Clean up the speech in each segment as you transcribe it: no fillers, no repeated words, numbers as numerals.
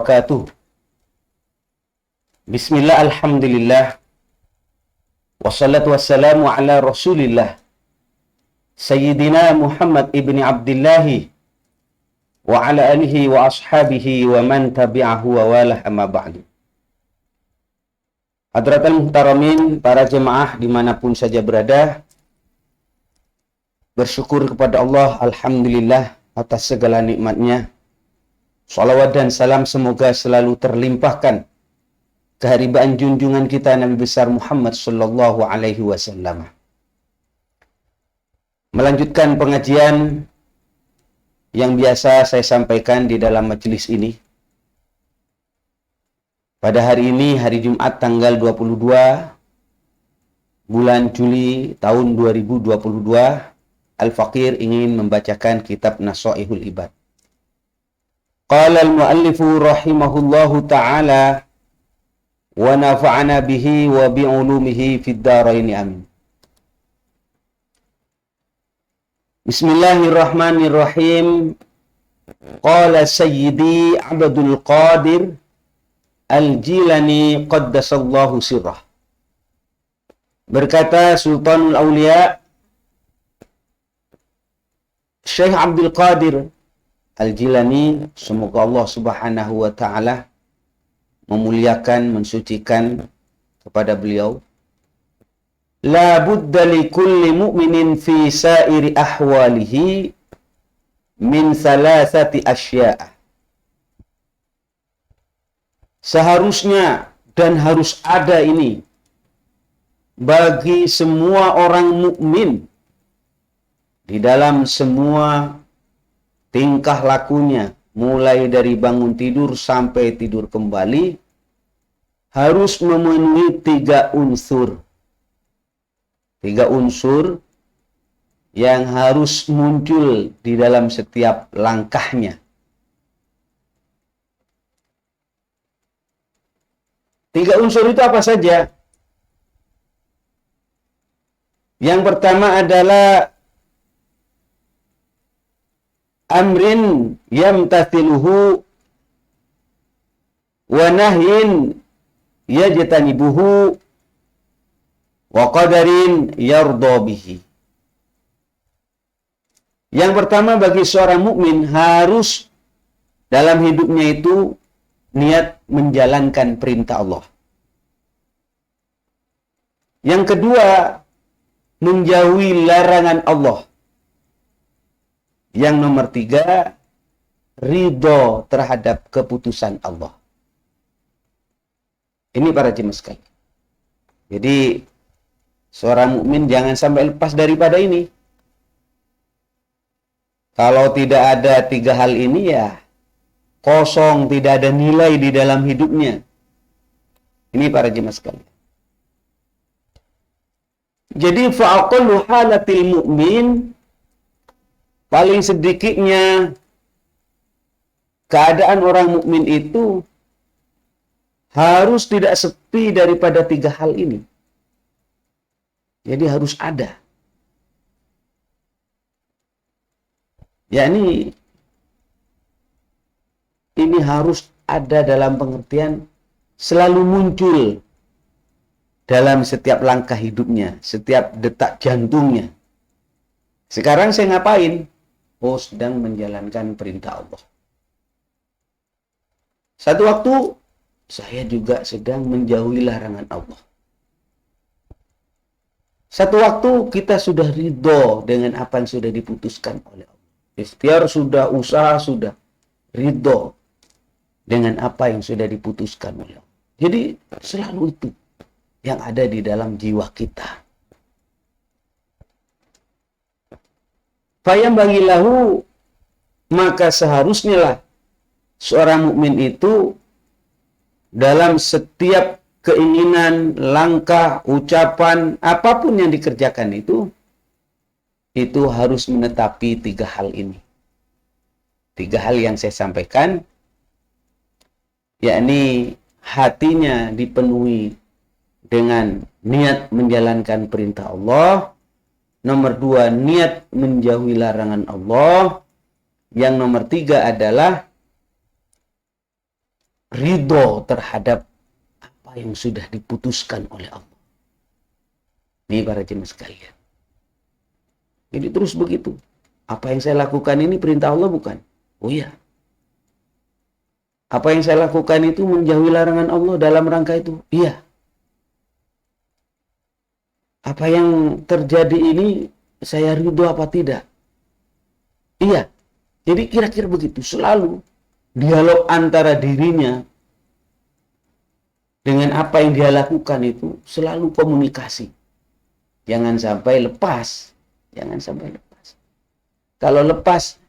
Wabarakatuh. Bismillah, alhamdulillah, wassalatu wassalamu ala rasulillah, Sayyidina Muhammad ibni Abdillahi, wa ala alihi wa ashabihi wa man tabi'ahu wa walah amma ba'du. Hadratal muhtaramin, para jemaah dimanapun saja berada, bersyukur kepada Allah, alhamdulillah, atas segala nikmatnya. Salawat dan salam semoga selalu terlimpahkan keharibaan junjungan kita Nabi besar Muhammad sallallahu alaihi wasallam. Melanjutkan pengajian yang biasa saya sampaikan di dalam majelis ini. Pada hari ini, hari Jumat tanggal 22 bulan Juli tahun 2022, Al-Faqir ingin membacakan kitab Nasaihul Ibad. Qala al-muallifu rahimahullahu ta'ala wa nafa'ana bihi wa bi'ulumihi fid dharaini amin. Bismillahirrahmanirrahim. Qala Sayyidi Abdul Qadir Al-Jilani qaddasallahu sirrah. Berkata Sultanul Aulia Syekh Abdul Qadir Al-Jilani, semoga Allah subhanahu wa ta'ala memuliakan, mensucikan kepada beliau. La budda li kulli mu'minin fi sairi ahwalihi min salasati asya'a. Seharusnya dan harus ada ini bagi semua orang mukmin di dalam semua tingkah lakunya, mulai dari bangun tidur sampai tidur kembali, harus memenuhi tiga unsur. Tiga unsur yang harus muncul di dalam setiap langkahnya. Tiga unsur itu apa saja? Yang pertama adalah amrin yamtathiluhu wa nahyin yajtanibuhu wa qadarin yarda bihi. Yang pertama, bagi seorang mukmin harus dalam hidupnya itu niat menjalankan perintah Allah. Yang kedua, menjauhi larangan Allah. Yang nomor tiga, ridho terhadap keputusan Allah. Ini para jemaah sekalian. Jadi seorang mukmin jangan sampai lepas daripada ini. Kalau tidak ada tiga hal ini, ya kosong, tidak ada nilai di dalam hidupnya. Ini para jemaah sekalian. Jadi fa'aqallu halatil mu'min, paling sedikitnya keadaan orang mukmin itu harus tidak sepi daripada tiga hal ini. Jadi harus ada. Yakni ini harus ada dalam pengertian selalu muncul dalam setiap langkah hidupnya, setiap detak jantungnya. Sekarang saya ngapain? Oh, sedang menjalankan perintah Allah. Satu waktu saya juga sedang menjauhi larangan Allah. Satu waktu kita sudah ridho dengan apa yang sudah diputuskan oleh Allah. Ikhtiar sudah, usaha sudah, ridho dengan apa yang sudah diputuskan oleh Allah. Jadi selalu itu yang ada di dalam jiwa kita. Fayam bagilahu, maka seharusnya lah seorang mukmin itu dalam setiap keinginan, langkah, ucapan, apapun yang dikerjakan itu harus menetapi tiga hal ini. Tiga hal yang saya sampaikan, yakni hatinya dipenuhi dengan niat menjalankan perintah Allah. Nomor dua, niat menjauhi larangan Allah. Yang nomor tiga adalah ridho terhadap apa yang sudah diputuskan oleh Allah. Ini para jemaah sekalian. Jadi terus begitu. Apa yang saya lakukan ini perintah Allah bukan? Oh iya. Apa yang saya lakukan itu menjauhi larangan Allah dalam rangka itu? Iya. Apa yang terjadi ini saya ridho apa tidak? Iya. Jadi kira-kira begitu. Selalu dialog antara dirinya dengan apa yang dia lakukan itu selalu komunikasi. Jangan sampai lepas. Jangan sampai lepas. Kalau lepas,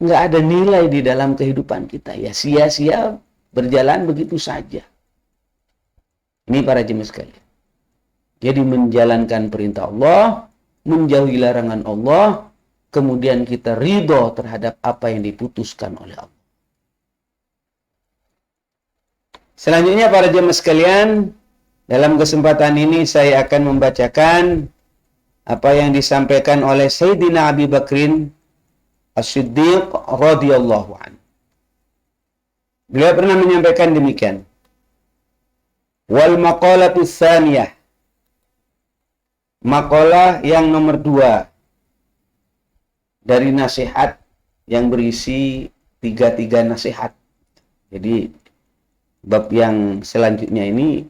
nggak ada nilai di dalam kehidupan kita. Ya sia-sia berjalan begitu saja. Ini para jemaah sekalian. Jadi menjalankan perintah Allah, menjauhi larangan Allah, kemudian kita ridho terhadap apa yang diputuskan oleh Allah. Selanjutnya para jemaah sekalian, dalam kesempatan ini saya akan membacakan apa yang disampaikan oleh Sayyidina Abi Bakrin As-Siddiq radhiyallahu anhu. Beliau pernah menyampaikan demikian. Wal maqalatu tsaniyah. Maqalah yang nomor 2 dari nasihat yang berisi 3 nasihat. Jadi bab yang selanjutnya ini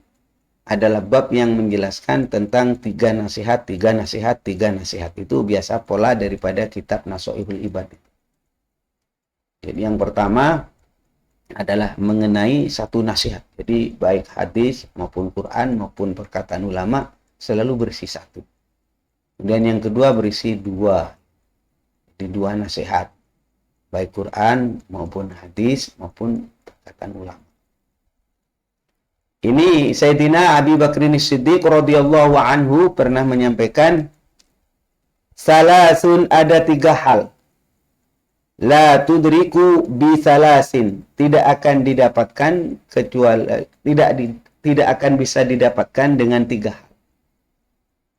adalah bab yang menjelaskan tentang 3 nasihat. Itu biasa pola daripada kitab Nasha'ihul Ibad. Jadi yang pertama adalah mengenai 1 nasihat. Jadi baik hadis maupun Quran maupun perkataan ulama selalu berisi 1. Kemudian yang kedua berisi 2. Jadi 2 nasihat. Baik Quran maupun hadis maupun perkataan ulama. Ini Sayyidina Abi Bakrin As-Siddiq radhiyallahu anhu pernah menyampaikan, salasun, ada 3 hal. La tudriku bi salasin, tidak akan didapatkan kecuali tidak akan bisa didapatkan dengan 3 hal.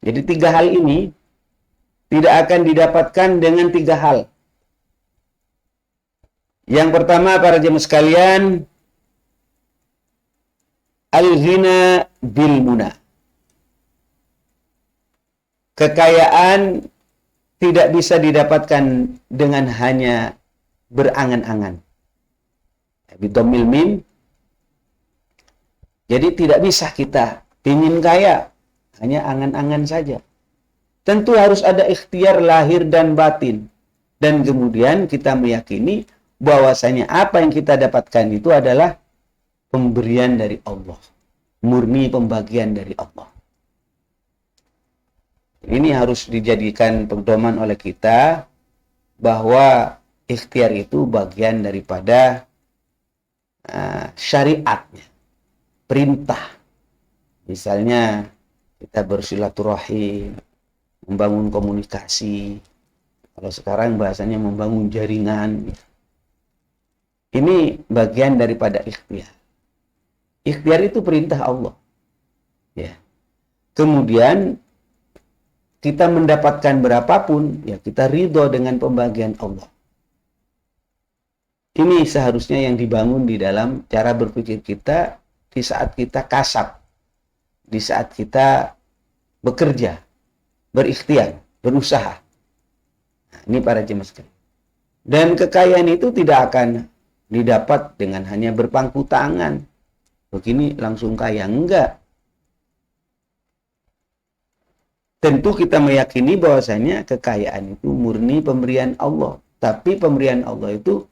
Jadi 3 hal ini tidak akan didapatkan dengan 3 hal. Yang pertama para jemaah sekalian, al-ghina bil muna. Kekayaan tidak bisa didapatkan dengan hanya berangan-angan. Bidomil mim. Jadi tidak bisa kita ingin kaya hanya angan-angan saja. Tentu harus ada ikhtiar lahir dan batin. Dan kemudian kita meyakini bahwasanya apa yang kita dapatkan itu adalah pemberian dari Allah. Murni pembagian dari Allah. Ini harus dijadikan pedoman oleh kita bahwa ikhtiar itu bagian daripada syariatnya. Perintah. Misalnya kita bersilaturahim, membangun komunikasi. Kalau sekarang bahasanya membangun jaringan. Ini bagian daripada ikhtiar. Ikhtiar itu perintah Allah. Ya. Kemudian kita mendapatkan berapapun, ya kita ridho dengan pembagian Allah. Ini seharusnya yang dibangun di dalam cara berpikir kita di saat kita kasab, di saat kita bekerja, berikhtiar, berusaha. Nah, ini para jemaah sekalian. Dan kekayaan itu tidak akan didapat dengan hanya berpangku tangan. Begini langsung kaya, enggak. Tentu kita meyakini bahwasanya kekayaan itu murni pemberian Allah. Tapi pemberian Allah itu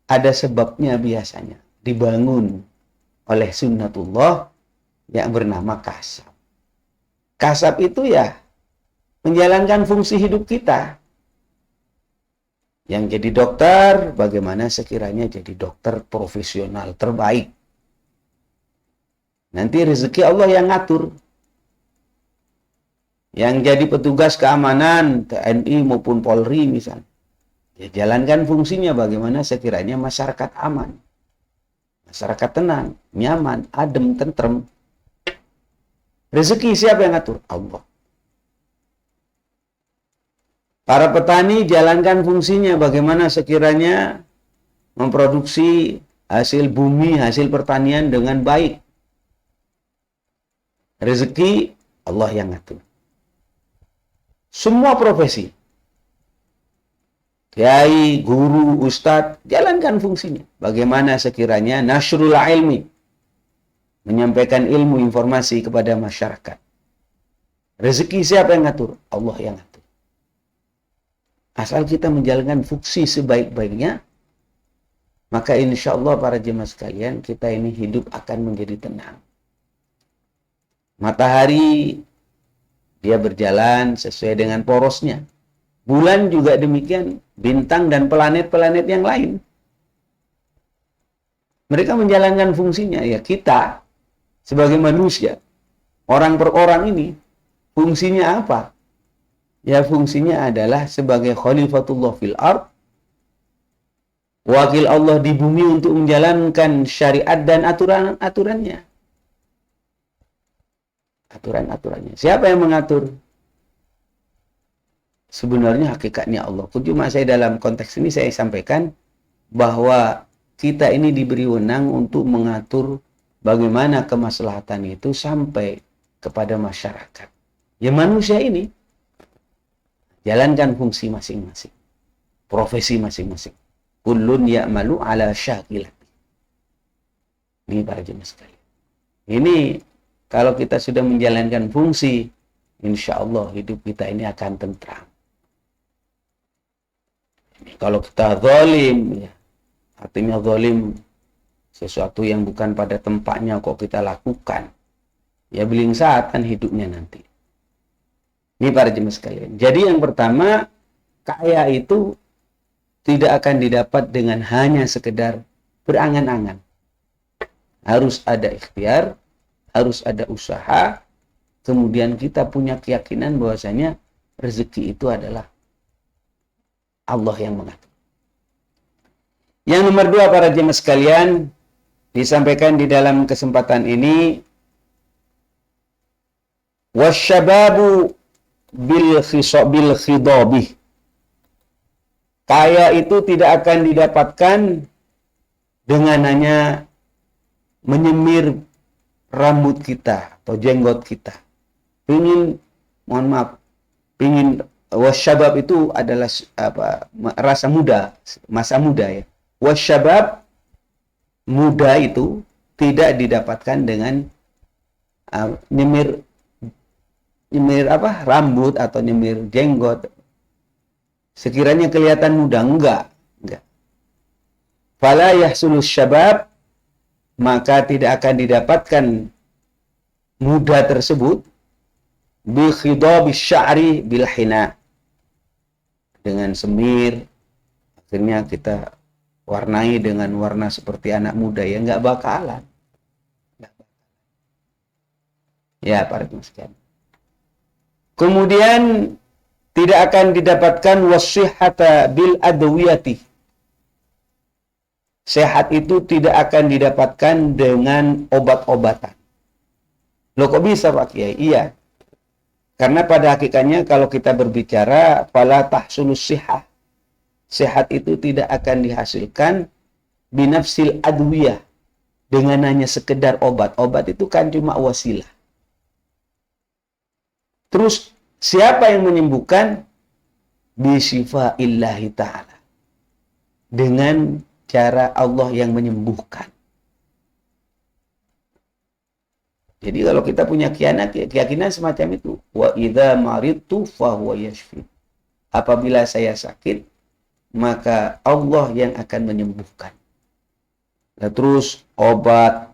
ada sebabnya biasanya. Dibangun oleh sunnatullah yang bernama kasab. Kasab itu ya menjalankan fungsi hidup kita. Yang jadi dokter, bagaimana sekiranya jadi dokter profesional terbaik. Nanti rezeki Allah yang ngatur. Yang jadi petugas keamanan, TNI maupun Polri misalnya. Ya, jalankan fungsinya bagaimana sekiranya masyarakat aman. Masyarakat tenang, nyaman, adem, tentrem. Rezeki siapa yang ngatur? Allah. Para petani jalankan fungsinya bagaimana sekiranya memproduksi hasil bumi, hasil pertanian dengan baik. Rezeki Allah yang ngatur. Semua profesi, kiai, guru, ustadz, jalankan fungsinya. Bagaimana sekiranya nasrul ilmi, menyampaikan ilmu, informasi kepada masyarakat. Rezeki siapa yang ngatur? Allah yang ngatur. Asal kita menjalankan fungsi sebaik-baiknya, maka insya Allah para jemaah sekalian, kita ini hidup akan menjadi tenang. Matahari, dia berjalan sesuai dengan porosnya. Bulan juga demikian, bintang dan planet-planet yang lain. Mereka menjalankan fungsinya. Ya kita, sebagai manusia, orang per orang ini, fungsinya apa? Ya fungsinya adalah sebagai khalifatullah fil ard, wakil Allah di bumi untuk menjalankan syariat dan aturan-aturannya. Aturan-aturannya. Siapa yang mengatur? Sebenarnya hakikatnya Allah. Cuma saya dalam konteks ini saya sampaikan bahwa kita ini diberi wewenang untuk mengatur bagaimana kemaslahatan itu sampai kepada masyarakat. Ya manusia ini jalankan fungsi masing-masing, profesi masing-masing. Kullun ya'malu ala syakilati. Ini para jemaah sekalian. Ini kalau kita sudah menjalankan fungsi, insya Allah hidup kita ini akan tentram. Kalau kita zalim, ya, artinya zalim sesuatu yang bukan pada tempatnya kok kita lakukan, ya beling saat kan hidupnya nanti. Ini para jemaah sekalian. Jadi yang pertama, kaya itu tidak akan didapat dengan hanya sekedar berangan-angan. Harus ada ikhtiar, harus ada usaha, kemudian kita punya keyakinan bahwasanya rezeki itu adalah Allah yang mengatur. Yang nomor dua para jemaah sekalian, disampaikan di dalam kesempatan ini, wasyababu bil khidabih. Kaya itu tidak akan didapatkan dengan hanya menyemir rambut kita atau jenggot kita. Pingin wasyabab itu adalah rasa muda, masa muda ya. Wasyabab muda itu tidak didapatkan dengan nyemir rambut atau nyemir jenggot. Sekiranya kelihatan muda, enggak. Fala yahsulus syabab, maka tidak akan didapatkan muda tersebut bi khidabis sya'ri bil hina, dengan semir akhirnya kita warnai dengan warna seperti anak muda, ya enggak bakalan. Ya para sekalian. Kemudian tidak akan didapatkan wasihhata bil adwiyati. Sehat itu tidak akan didapatkan dengan obat-obatan. Loh kok bisa Pak Kiai? Iya. Karena pada hakikatnya kalau kita berbicara fala tahsulus sihah. Sehat itu tidak akan dihasilkan binafsil adwiyah, dengan hanya sekedar obat. Obat itu kan cuma wasilah. Terus siapa yang menyembuhkan? Bisifaillahi ta'ala. Dengan cara Allah yang menyembuhkan. Jadi kalau kita punya keyakinan semacam itu, wa idza maridtu fahuwa yashfi. Apabila saya sakit, maka Allah yang akan menyembuhkan. Nah, terus obat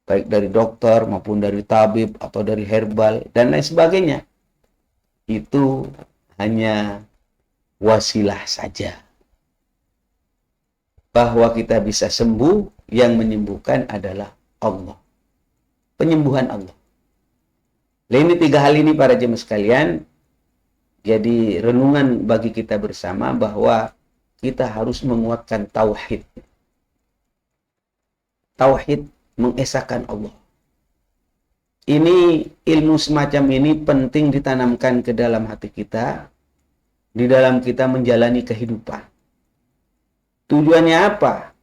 baik dari dokter maupun dari tabib atau dari herbal dan lain sebagainya, itu hanya wasilah saja. Bahwa kita bisa sembuh, yang menyembuhkan adalah Allah. Penyembuhan Allah. Nah, ini tiga hal ini para jemaah sekalian, jadi renungan bagi kita bersama bahwa kita harus menguatkan tauhid. Tauhid, mengesahkan Allah. Ini ilmu semacam ini penting ditanamkan ke dalam hati kita, di dalam kita menjalani kehidupan. Tujuannya apa?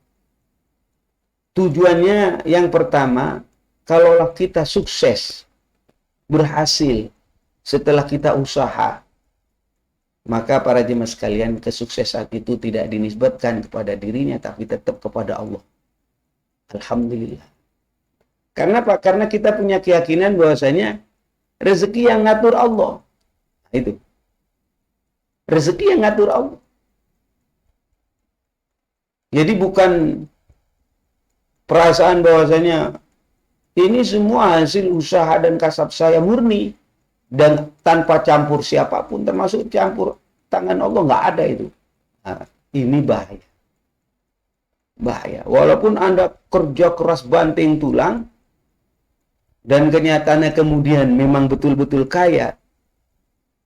Tujuannya yang pertama, kalaulah kita sukses, berhasil setelah kita usaha, maka para jemaah sekalian, kesuksesan itu tidak dinisbatkan kepada dirinya, tapi tetap kepada Allah. Alhamdulillah. Karena apa? Karena kita punya keyakinan bahwasanya rezeki yang ngatur Allah. Itu. Rezeki yang ngatur Allah. Jadi bukan perasaan bahwasanya ini semua hasil usaha dan kasab saya murni dan tanpa campur siapapun, termasuk campur tangan Allah, nggak ada itu. Nah, ini bahaya. Bahaya. Walaupun Anda kerja keras banting tulang dan kenyataannya kemudian memang betul-betul kaya,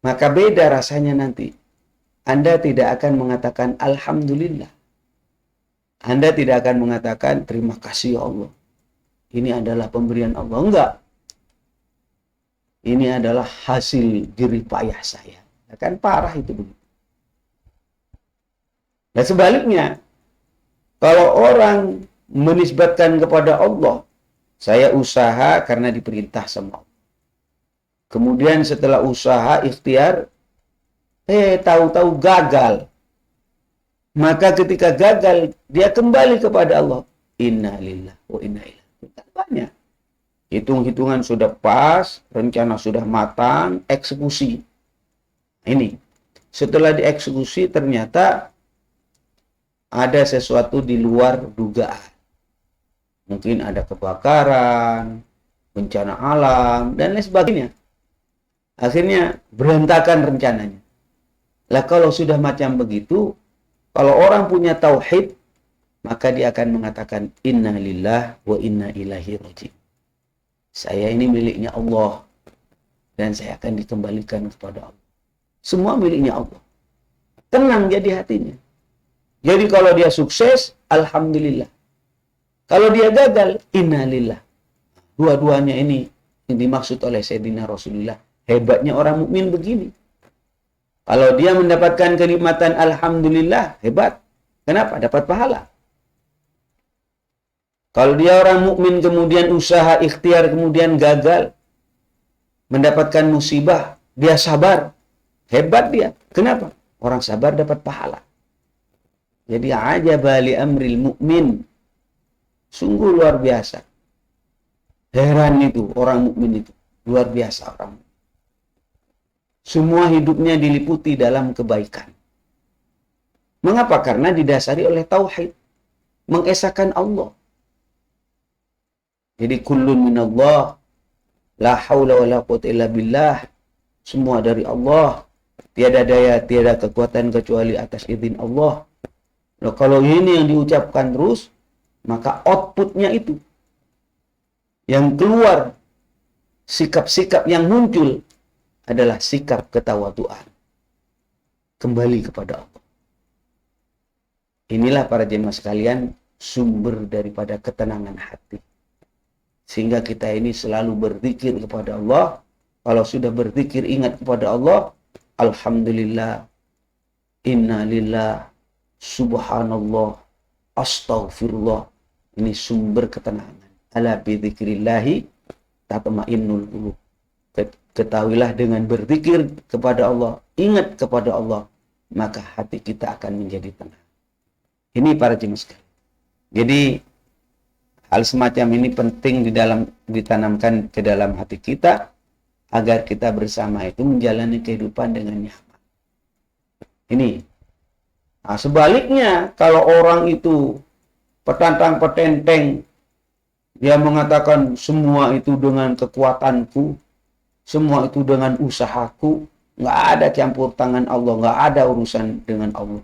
maka beda rasanya nanti. Anda tidak akan mengatakan Alhamdulillah. Anda tidak akan mengatakan terima kasih ya Allah. Ini adalah pemberian Allah. Enggak. Ini adalah hasil jerih payah saya. Kan parah itu begitu. Dan sebaliknya, kalau orang menisbatkan kepada Allah, saya usaha karena diperintah sama Allah. Kemudian setelah usaha ikhtiar, tahu-tahu gagal. Maka ketika gagal, dia kembali kepada Allah. Inna lillahi wa inna ilaihi raji'un. Banyak. Hitung-hitungan sudah pas, rencana sudah matang, eksekusi. Ini. Setelah dieksekusi ternyata ada sesuatu di luar dugaan. Mungkin ada kebakaran, bencana alam, dan lain sebagainya. Akhirnya berantakan rencananya. Lah kalau sudah macam begitu, kalau orang punya tauhid, maka dia akan mengatakan inna lillahi wa inna ilaihi raji'un. Saya ini miliknya Allah dan saya akan dikembalikan kepada Allah. Semua miliknya Allah. Tenang jadi hatinya. Jadi kalau dia sukses, alhamdulillah. Kalau dia gagal, innalillah. Dua-duanya ini yang dimaksud oleh Sayyidina Rasulullah. Hebatnya orang mukmin begini. Kalau dia mendapatkan kenikmatan alhamdulillah, hebat. Kenapa? Dapat pahala. Kalau dia orang mukmin kemudian usaha ikhtiar kemudian gagal, mendapatkan musibah, dia sabar. Hebat dia. Kenapa? Orang sabar dapat pahala. Jadi ajaba li amril mukmin. Sungguh luar biasa. Heran itu orang mukmin itu. Luar biasa orang. Semua hidupnya diliputi dalam kebaikan. Mengapa? Karena didasari oleh tauhid. Mengesahkan Allah. Jadi kullun minallah. La haula wa la quwwata illa billah. Semua dari Allah. Tiada daya, tiada kekuatan kecuali atas izin Allah. Nah, kalau ini yang diucapkan terus, maka outputnya itu. Yang keluar, sikap-sikap yang muncul adalah sikap ketawaduan. Kembali kepada Allah. Inilah para jemaah sekalian sumber daripada ketenangan hati. Sehingga kita ini selalu berzikir kepada Allah. Kalau sudah berzikir ingat kepada Allah, alhamdulillah, inna lillah, subhanallah, astaghfirullah. Ini sumber ketenangan. Ala bidzikrillahi tatma'innul qulub. Ketahuilah dengan berzikir kepada Allah, ingat kepada Allah, maka hati kita akan menjadi tenang. Ini para jemaah sekalian. Jadi hal semacam ini penting ditanamkan ke dalam hati kita agar kita bersama itu menjalani kehidupan dengan nyaman. Ini. Nah, sebaliknya kalau orang itu petantang petenteng, dia mengatakan semua itu dengan kekuatanku, semua itu dengan usahaku, nggak ada campur tangan Allah, nggak ada urusan dengan Allah.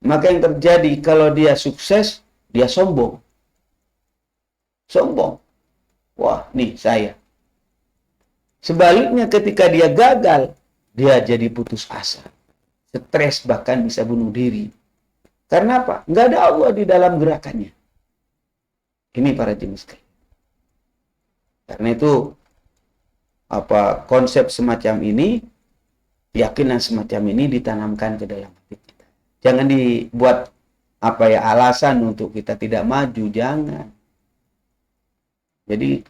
Maka yang terjadi kalau dia sukses, dia sombong. Sombong. Wah, nih saya. Sebaliknya ketika dia gagal, dia jadi putus asa. Stres, bahkan bisa bunuh diri. Karena apa? Nggak ada Allah di dalam gerakannya. Ini para jemaah sekalian. Karena itu, konsep semacam ini, keyakinan semacam ini ditanamkan ke dalam hati kita. Jangan dibuat alasan untuk kita tidak maju, jangan. Jadi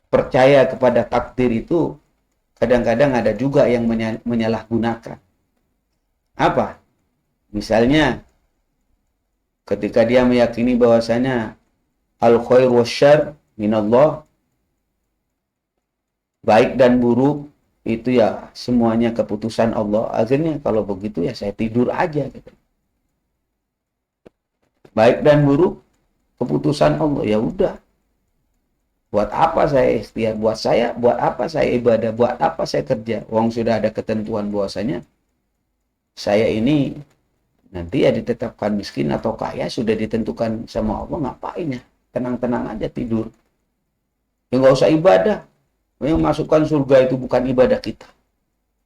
percaya kepada takdir itu kadang-kadang ada juga yang menyalahgunakan. Apa? Misalnya ketika dia meyakini bahwasanya al khair wasyarr minallah, baik dan buruk itu ya semuanya keputusan Allah. Akhirnya kalau begitu ya saya tidur aja gitu. Baik dan buruk keputusan Allah, ya udah. Buat apa saya ikhtiar? Buat apa saya ibadah? Buat apa saya kerja? Wong sudah ada ketentuan bahwasanya saya ini nanti ya ditetapkan miskin atau kaya sudah ditentukan sama Allah, ngapain ya? Tenang-tenang aja tidur. Ya nggak usah ibadah. Yang masukkan surga itu bukan ibadah kita.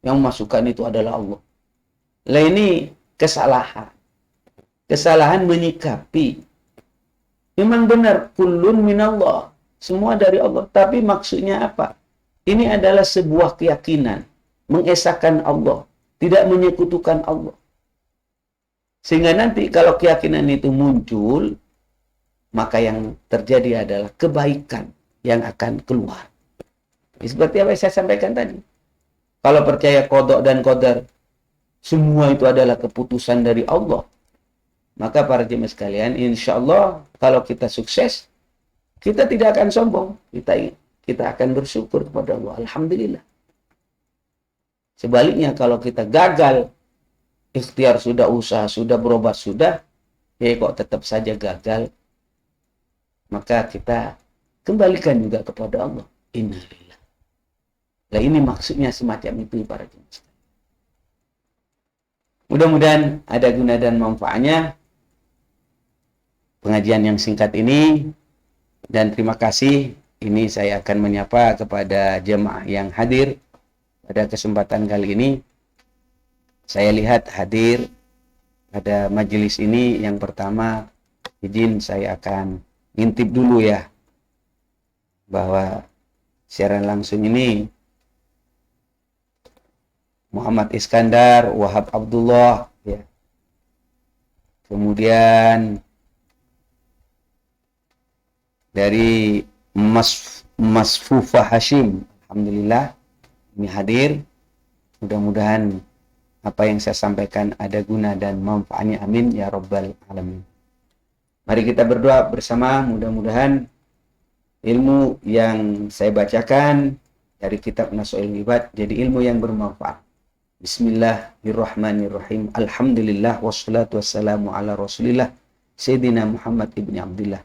Yang masukkan itu adalah Allah. Lah ini kesalahan. Kesalahan menyikapi. Memang benar, kullun minallah. Semua dari Allah. Tapi maksudnya apa? Ini adalah sebuah keyakinan. Mengesahkan Allah. Tidak menyekutukan Allah. Sehingga nanti kalau keyakinan itu muncul, maka yang terjadi adalah kebaikan yang akan keluar. Seperti apa yang saya sampaikan tadi. Kalau percaya qada dan qadar, semua itu adalah keputusan dari Allah. Maka para jemaah sekalian, insya Allah kalau kita sukses, kita tidak akan sombong. Kita akan bersyukur kepada Allah. Alhamdulillah. Sebaliknya kalau kita gagal, ikhtiar sudah, usaha sudah, berobat sudah, ya kok tetap saja gagal, maka kita kembalikan juga kepada Allah. Innalillah. Nah ini maksudnya semacam itu para jemaah. Mudah-mudahan ada guna dan manfaatnya pengajian yang singkat ini. Dan terima kasih, ini saya akan menyapa kepada jemaah yang hadir pada kesempatan kali ini. Saya lihat hadir pada majelis ini yang pertama, izin saya akan ngintip dulu ya, bahwa siaran langsung ini Muhammad Iskandar, Wahab Abdullah, ya. Kemudian dari Mas Fufa Hashim, alhamdulillah ini hadir. Mudah-mudahan apa yang saya sampaikan ada guna dan manfaatnya, amin ya rabbal alamin. Mari kita berdoa bersama, mudah-mudahan ilmu yang saya bacakan dari kitab Nasuhul Ibad jadi ilmu yang bermanfaat. Bismillahirrahmanirrahim. Alhamdulillah wassalatu wassalamu ala Rasulillah Sayyidina Muhammad ibni Abdullah.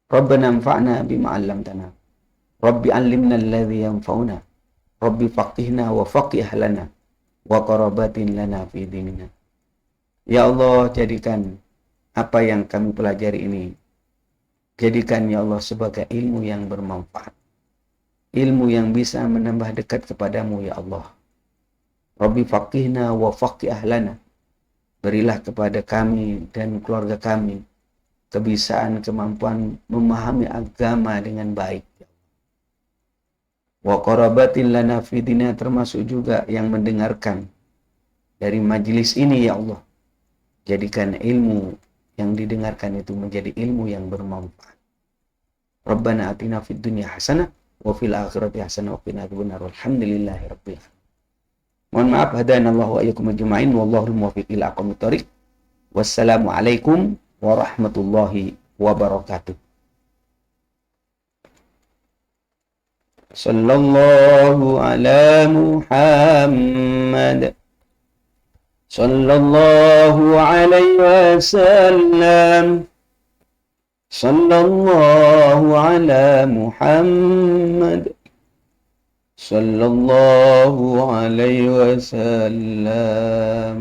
Rabbana anfa'na bima 'allamtana. Rabbi 'allimna alladhi yanfa'una. Rabbi faqihna wa faqih lana wa qarabatin lana fi dinina. Ya Allah, jadikan apa yang kami pelajari ini, jadikan ya Allah sebagai ilmu yang bermanfaat. Ilmu yang bisa menambah dekat kepadamu ya Allah. Rabbi faqihna wa faqih lana. Berilah kepada kami dan keluarga kami kebisaan, kemampuan memahami agama dengan baik. Wa qarabatin lana fi dinina, termasuk juga yang mendengarkan dari majelis ini ya Allah. Jadikan ilmu yang didengarkan itu menjadi ilmu yang bermanfaat. Rabbana atina fid dunya hasanah wa fil akhirati hasanah wa qina adzabannar. Alhamdulillahirabbil alamin. Mohon maaf, hadanallahu wa iyyakum ajma'in, wallahu muwaffiq ila aqwamit thoriq. Wassalamu alaikum warahmatullahi wabarakatuh. Sallallahu ala Muhammad. Sallallahu alaihi wasallam. Sallallahu ala Muhammad. Sallallahu alaihi wasallam.